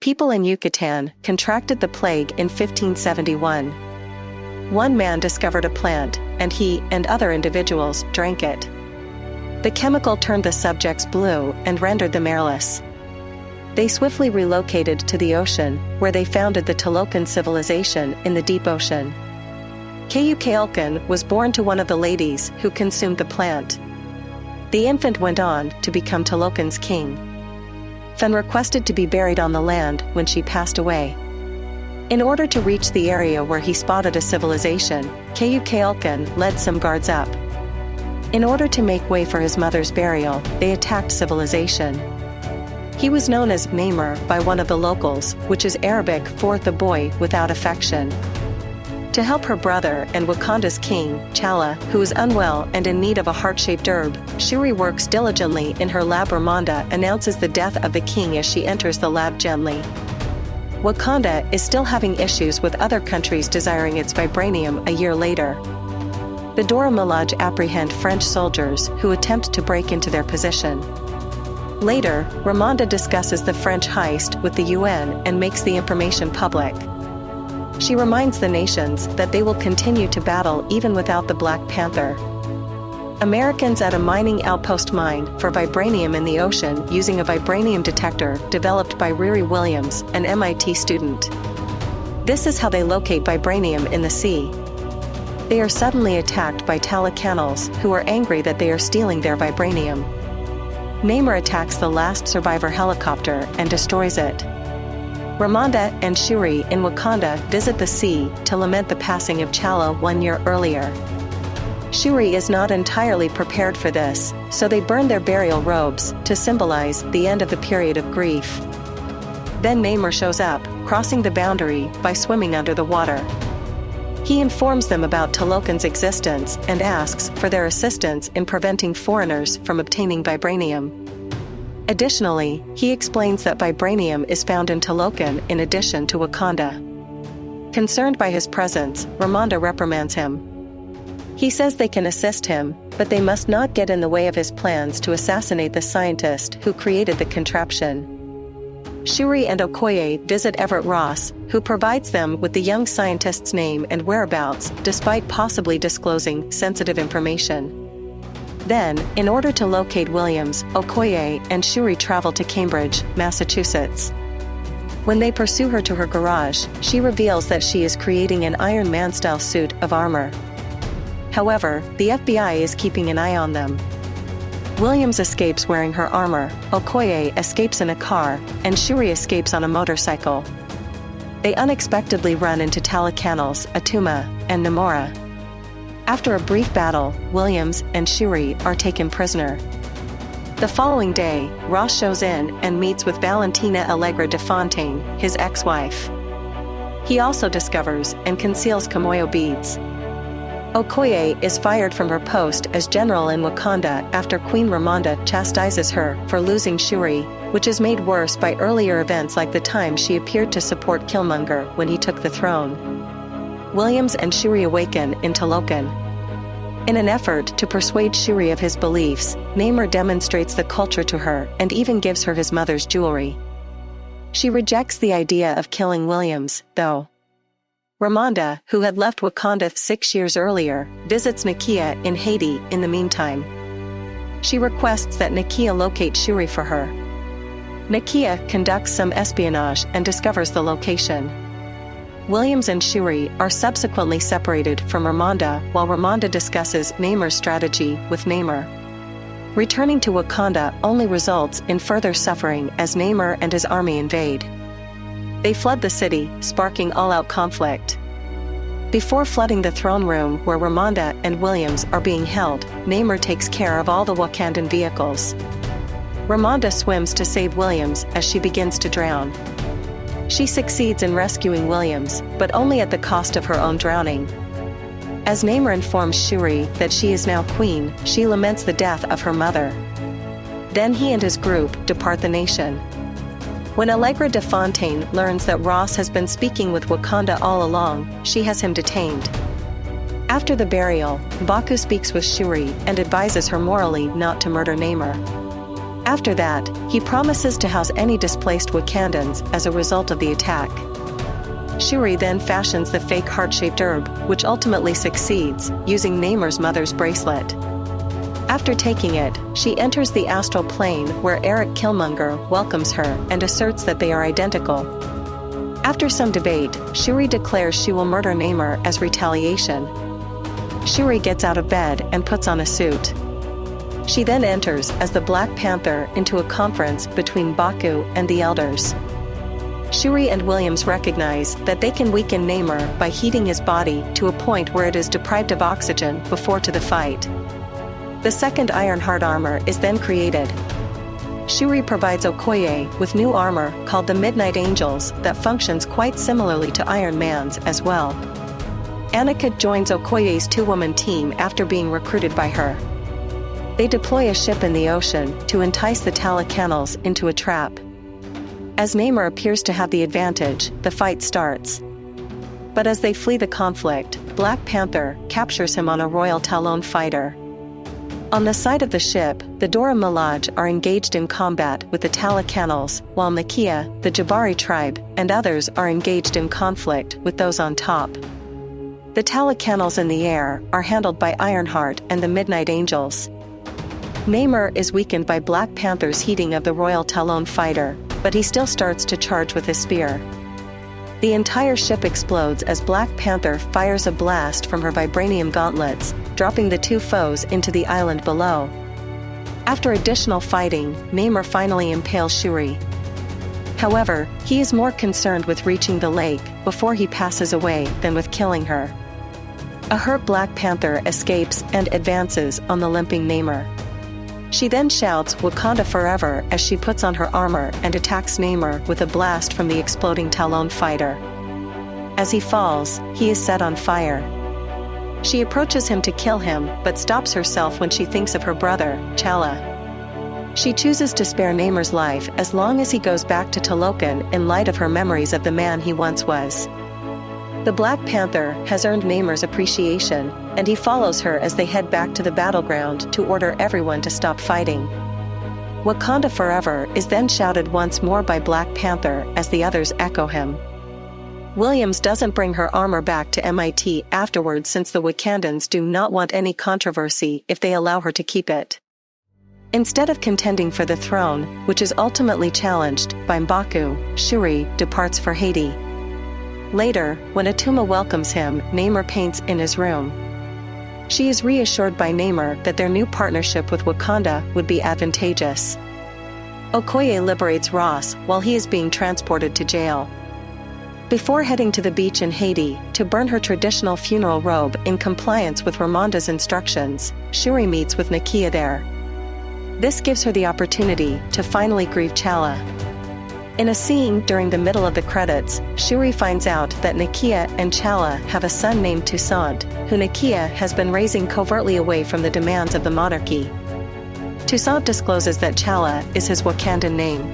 people in Yucatan contracted the plague in 1571. One man discovered a plant, and he and other individuals drank it. The chemical turned the subjects blue and rendered them airless. They swiftly relocated to the ocean, where they founded the Talocan civilization in the deep ocean. Kukulkan was born to one of the ladies who consumed the plant. The infant went on to become Talocan's king. Fen requested to be buried on the land when she passed away. In order to reach the area where he spotted a civilization, Kukulkan led some guards up. In order to make way for his mother's burial, they attacked civilization. He was known as Namor by one of the locals, which is Arabic for the boy without affection. To help her brother and Wakanda's king, Chala, who is unwell and in need of a heart-shaped herb, Shuri works diligently in her lab. Ramonda announces the death of the king as she enters the lab gently. Wakanda is still having issues with other countries desiring its vibranium a year later. The Dora Milaje apprehend French soldiers who attempt to break into their position. Later, Ramonda discusses the French heist with the UN and makes the information public. She reminds the nations that they will continue to battle even without the Black Panther. Americans at a mining outpost mine for vibranium in the ocean using a vibranium detector developed by Riri Williams, an MIT student. This is how they locate vibranium in the sea. They are suddenly attacked by Talacanals, who are angry that they are stealing their vibranium. Namor attacks the last survivor helicopter and destroys it. Ramonda and Shuri in Wakanda visit the sea to lament the passing of Chala 1 year earlier. Shuri is not entirely prepared for this, so they burn their burial robes to symbolize the end of the period of grief. Then Namor shows up, crossing the boundary by swimming under the water. He informs them about Talocan's existence and asks for their assistance in preventing foreigners from obtaining vibranium. Additionally, he explains that vibranium is found in Talocan in addition to Wakanda. Concerned by his presence, Ramonda reprimands him. He says they can assist him, but they must not get in the way of his plans to assassinate the scientist who created the contraption. Shuri and Okoye visit Everett Ross, who provides them with the young scientist's name and whereabouts, despite possibly disclosing sensitive information. Then, in order to locate Williams, Okoye and Shuri travel to Cambridge, Massachusetts. When they pursue her to her garage, she reveals that she is creating an Iron Man-style suit of armor. However, the FBI is keeping an eye on them. Williams escapes wearing her armor, Okoye escapes in a car, and Shuri escapes on a motorcycle. They unexpectedly run into Talacanals, Atuma, and Namora. After a brief battle, Williams and Shuri are taken prisoner. The following day, Ross shows in and meets with Valentina Allegra de Fontaine, his ex-wife. He also discovers and conceals Kamoyo beads. Okoye is fired from her post as general in Wakanda after Queen Ramonda chastises her for losing Shuri, which is made worse by earlier events like the time she appeared to support Killmonger when he took the throne. Williams and Shuri awaken in Talocan. In an effort to persuade Shuri of his beliefs, Namor demonstrates the culture to her and even gives her his mother's jewelry. She rejects the idea of killing Williams, though. Ramonda, who had left Wakanda 6 years earlier, visits Nakia in Haiti in the meantime. She requests that Nakia locate Shuri for her. Nakia conducts some espionage and discovers the location. Williams and Shuri are subsequently separated from Ramonda while Ramonda discusses Namor's strategy with Namor. Returning to Wakanda only results in further suffering as Namor and his army invade. They flood the city, sparking all-out conflict. Before flooding the throne room where Ramonda and Williams are being held, Namor takes care of all the Wakandan vehicles. Ramonda swims to save Williams as she begins to drown. She succeeds in rescuing Williams, but only at the cost of her own drowning. As Namor informs Shuri that she is now queen, she laments the death of her mother. Then he and his group depart the nation. When Allegra de Fontaine learns that Ross has been speaking with Wakanda all along, she has him detained. After the burial, Baku speaks with Shuri and advises her morally not to murder Namor. After that, he promises to house any displaced Wakandans as a result of the attack. Shuri then fashions the fake heart-shaped herb, which ultimately succeeds, using Namir's mother's bracelet. After taking it, she enters the astral plane where Eric Killmonger welcomes her and asserts that they are identical. After some debate, Shuri declares she will murder Namor as retaliation. Shuri gets out of bed and puts on a suit. She then enters as the Black Panther into a conference between Baku and the Elders. Shuri and Williams recognize that they can weaken Namor by heating his body to a point where it is deprived of oxygen before to the fight. The second Ironheart armor is then created. Shuri provides Okoye with new armor called the Midnight Angels that functions quite similarly to Iron Man's as well. Nakia joins Okoye's two-woman team after being recruited by her. They deploy a ship in the ocean to entice the Talacanals into a trap. As Namor appears to have the advantage, the fight starts. But as they flee the conflict, Black Panther captures him on a Royal Talon fighter. On the side of the ship, the Dora Milaje are engaged in combat with the Talacanals, while Nakia, the Jabari tribe, and others are engaged in conflict with those on top. The Talacanals in the air are handled by Ironheart and the Midnight Angels. Namor is weakened by Black Panther's heating of the Royal Talon fighter, but he still starts to charge with his spear. The entire ship explodes as Black Panther fires a blast from her vibranium gauntlets, dropping the two foes into the island below. After additional fighting, Namor finally impales Shuri. However, he is more concerned with reaching the lake before he passes away than with killing her. A hurt Black Panther escapes and advances on the limping Namor. She then shouts "Wakanda Forever" as she puts on her armor and attacks Namor with a blast from the exploding Talon fighter. As he falls, he is set on fire. She approaches him to kill him, but stops herself when she thinks of her brother, T'Challa. She chooses to spare Namor's life as long as he goes back to Talokan in light of her memories of the man he once was. The Black Panther has earned Namor's appreciation, and he follows her as they head back to the battleground to order everyone to stop fighting. Wakanda Forever is then shouted once more by Black Panther as the others echo him. Williams doesn't bring her armor back to MIT afterwards since the Wakandans do not want any controversy if they allow her to keep it. Instead of contending for the throne, which is ultimately challenged by M'Baku, Shuri departs for Haiti. Later, when Atuma welcomes him, Namor paints in his room. She is reassured by Namor that their new partnership with Wakanda would be advantageous. Okoye liberates Ross while he is being transported to jail. Before heading to the beach in Haiti to burn her traditional funeral robe in compliance with Ramonda's instructions, Shuri meets with Nakia there. This gives her the opportunity to finally grieve T'Challa. In a scene during the middle of the credits, Shuri finds out that Nakia and T'Challa have a son named Toussaint, who Nakia has been raising covertly away from the demands of the monarchy. Toussaint discloses that T'Challa is his Wakandan name.